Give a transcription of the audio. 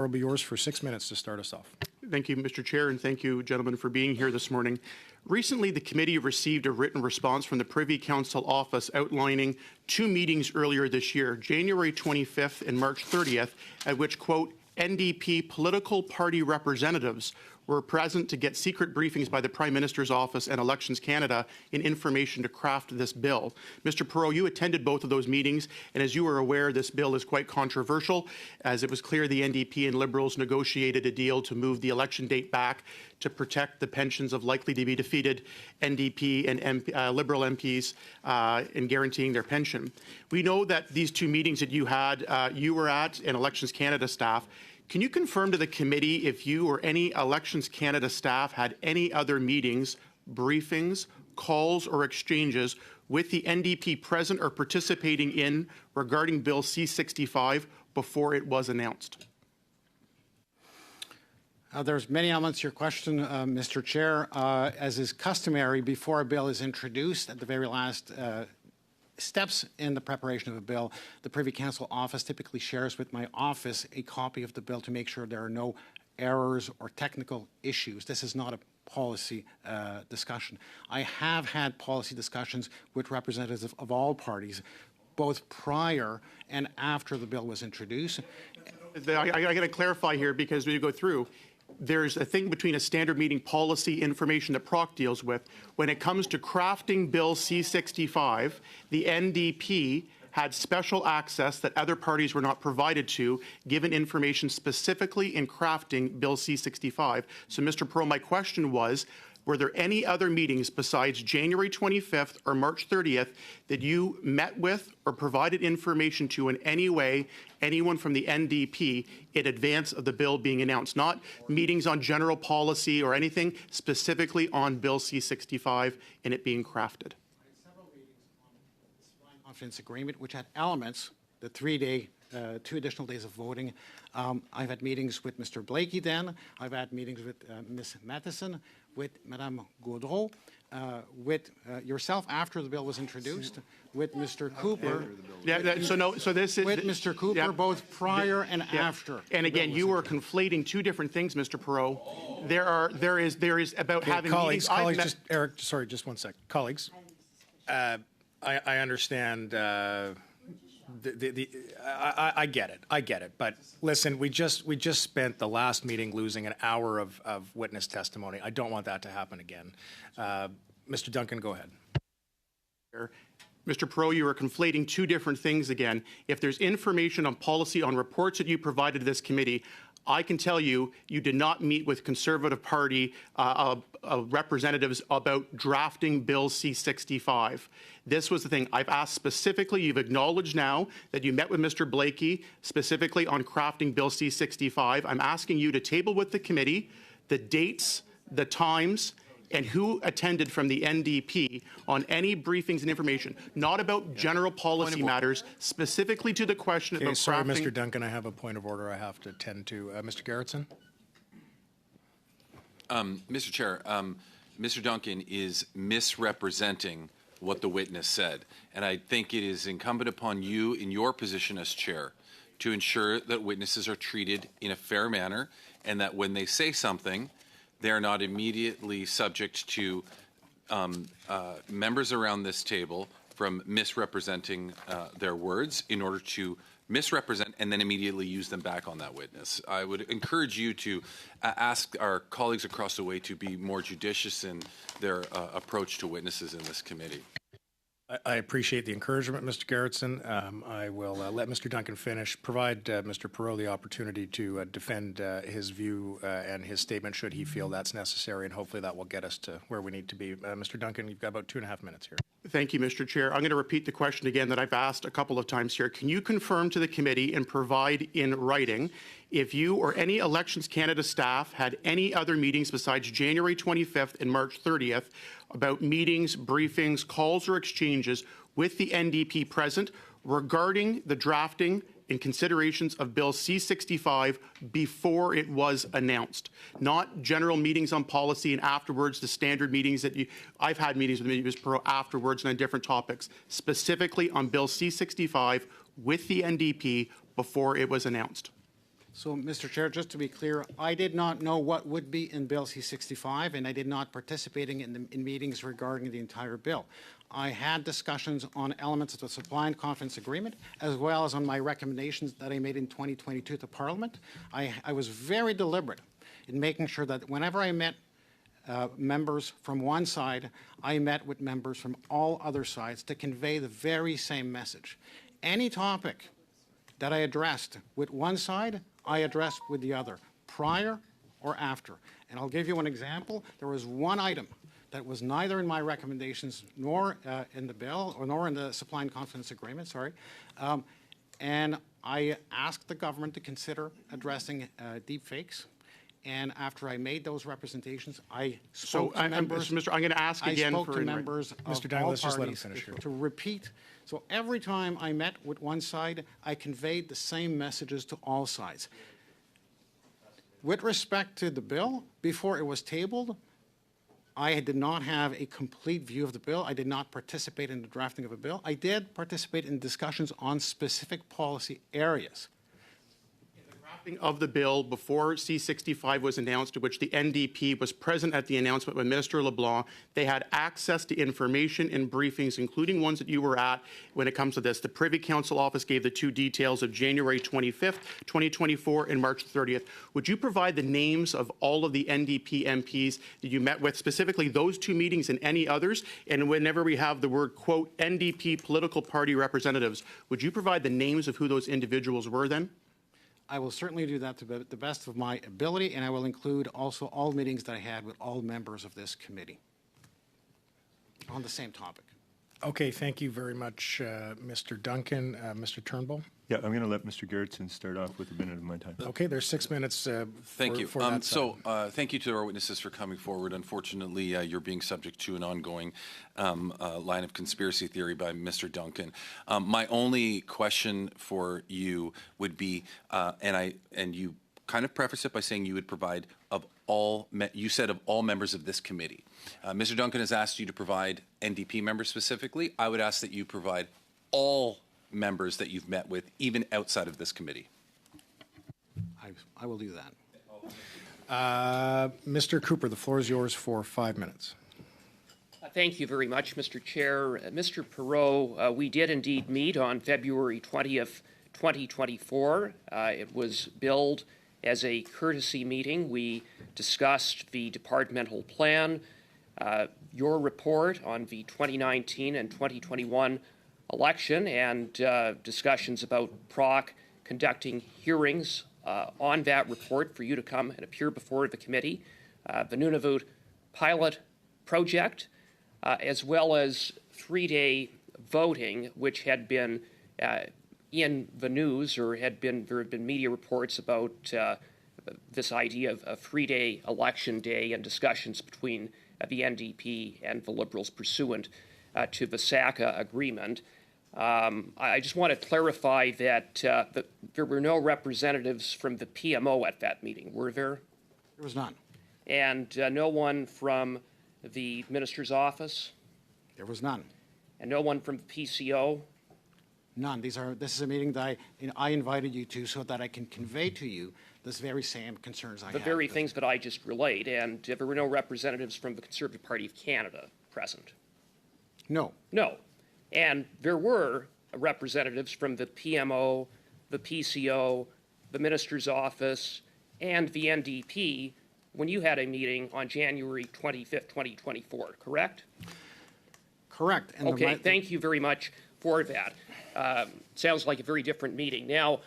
will be yours for 6 minutes to start us off. Thank you, Mr. Chair, and thank you, gentlemen, for being here this morning. Recently, the committee received a written response from the Privy Council office outlining 2 meetings earlier this year, January 25th and March 30th, at which, quote, NDP political party representatives were present to get secret briefings by the Prime Minister's office and Elections Canada in information to craft this bill. Mr. Perot, you attended both of those meetings, and as you are aware, this bill is quite controversial, as it was clear the NDP and Liberals negotiated a deal to move the election date back to protect the pensions of likely to be defeated NDP and Liberal MPs in guaranteeing their pension. We know that these 2 meetings that you had, you were at, and Elections Canada staff. Can you confirm to the committee if you or any Elections Canada staff had any other meetings, briefings, calls, or exchanges with the NDP present or participating in regarding Bill C-65 before it was announced? There's many elements to your question, Mr. Chair. As is customary, before a bill is introduced, at the very last steps in the preparation of a bill, the Privy Council office typically shares with my office a copy of the bill to make sure there are no errors or technical issues. This is not a policy discussion. I have had policy discussions with representatives of all parties, both prior and after the bill was introduced. I got to clarify here, because when you go through, there's a thing between a standard meeting policy information that PROC deals with. When it comes to crafting Bill C-65, the NDP had special access that other parties were not provided to, given information specifically in crafting Bill C-65. So, Mr. Perot, my question was, were there any other meetings besides January 25th or March 30th that you met with or provided information to in any way anyone from the NDP in advance of the bill being announced? Not meetings on general policy or anything, specifically on Bill C-65 and it being crafted. Several meetings on the supply confidence agreement, which had elements, the 3-day 2 additional days of voting. I've had meetings with Mr. Blakey then. I've had meetings with Ms. Matheson, with Madame Gaudreau, with yourself after the bill was introduced, with Mr. Cooper. So this is with Mr. Cooper, both prior and after. And again, you are conflating 2 different things, Mr. Perot. There is about having colleagues. meetings. Eric, sorry, just 1 sec. Colleagues, I understand. I get it. But listen, we just spent the last meeting losing an hour of witness testimony. I don't want that to happen again. Mr. Duncan, go ahead. Mr. Perot, you are conflating 2 different things again. If there's information on policy on reports that you provided to this committee, I can tell you, you did not meet with Conservative Party representatives about drafting Bill C-65. This was the thing. I've asked specifically, you've acknowledged now that you met with Mr. Blakey specifically on crafting Bill C-65. I'm asking you to table with the committee the dates, the times, and who attended from the NDP on any briefings and information, not about general policy matters, specifically to the question about sorry, crafting. Mr. Duncan, I have a point of order I have to attend to. Mr. Gerritsen? Mr. Chair, Mr. Duncan is misrepresenting what the witness said. And I think it is incumbent upon you in your position as chair to ensure that witnesses are treated in a fair manner and that when they say something, they are not immediately subject to members around this table from misrepresenting their words in order to misrepresent and then immediately use them back on that witness. I would encourage you to ask our colleagues across the way to be more judicious in their approach to witnesses in this committee. I appreciate the encouragement, Mr. Gerritsen. I will let Mr. Duncan finish, provide Mr. Perot the opportunity to defend his view and his statement should he feel that's necessary, and hopefully that will get us to where we need to be. Mr. Duncan, you've got about 2.5 minutes here. Thank you, Mr. Chair. I'm going to repeat the question again that I've asked a couple of times here. Can you confirm to the committee and provide in writing if you or any Elections Canada staff had any other meetings besides January 25th and March 30th about meetings, briefings, calls, or exchanges with the NDP present regarding the drafting and considerations of Bill C-65 before it was announced, not general meetings on policy and afterwards the standard meetings that I've had meetings with Mr. Perot afterwards and on different topics, specifically on Bill C-65 with the NDP before it was announced. So, Mr. Chair, just to be clear, I did not know what would be in Bill C-65, and I did not participate in meetings regarding the entire bill. I had discussions on elements of the supply and confidence agreement, as well as on my recommendations that I made in 2022 to Parliament. I was very deliberate in making sure that whenever I met members from one side, I met with members from all other sides to convey the very same message. Any topic that I addressed with one side, I addressed with the other, prior or after. And I'll give you an example. There was one item that was neither in my recommendations nor in the bill, or nor in the supply and confidence agreement, sorry. And I asked the government to consider addressing deep fakes. And after I made those representations, I spoke to members. Mr. I'm going to ask again I spoke to members of Mr. Duncan, all let's just let him parties finish here. to repeat. So every time I met with one side, I conveyed the same messages to all sides. With respect to the bill, before it was tabled, I did not have a complete view of the bill. I did not participate in the drafting of a bill. I did participate in discussions on specific policy areas. Of the bill before C-65 was announced, to which the NDP was present at the announcement with Minister LeBlanc. They had access to information and briefings, including ones that you were at when it comes to this. The Privy Council office gave the two details of January 25th, 2024 and March 30th. Would you provide the names of all of the NDP MPs that you met with, specifically those two meetings and any others? And whenever we have the word, quote, NDP political party representatives, would you provide the names of who those individuals were then? I will certainly do that to the best of my ability, and I will include also all meetings that I had with all members of this committee on the same topic. Okay, thank you very much, Mr. Duncan. Mr. Turnbull? Yeah, I'm going to let Mr. Gerritsen start off with a minute of my time. Okay, there's 6 minutes Thank you. for that side. Thank you to our witnesses for coming forward. Unfortunately, you're being subject to an ongoing line of conspiracy theory by Mr. Duncan. My only question for you would be, and you kind of preface it by saying you would provide of all, you said of all members of this committee. Mr. Duncan has asked you to provide NDP members specifically. I would ask that you provide all members that you've met with, even outside of this committee. I will do that. Mr. Cooper, the floor is yours for 5 minutes. Thank you very much, Mr. Chair. Mr. Perot, we did indeed meet on February 20th, 2024. It was billed as a courtesy meeting. We discussed the departmental plan, your report on the 2019 and 2021 election, and discussions about PROC conducting hearings on that report for you to come and appear before the committee, the Nunavut pilot project, as well as 3-day voting, which had been in the news, or there had been media reports about this idea of a 3-day election day and discussions between the NDP and the Liberals pursuant to the SACA agreement. I just want to clarify that there were no representatives from the PMO at that meeting, were there? There was none. And no one from the Minister's office? There was none. And no one from the PCO? None. This is a meeting that I invited you to so that I can convey to you this very same concerns I have. The very things that I just relayed, and there were no representatives from the Conservative Party of Canada present? No. No. And there were representatives from the PMO, the PCO, the Minister's office, and the NDP when you had a meeting on January 25th, 2024, correct? Correct. And okay, thank you very much for that. Sounds like a very different meeting. Now,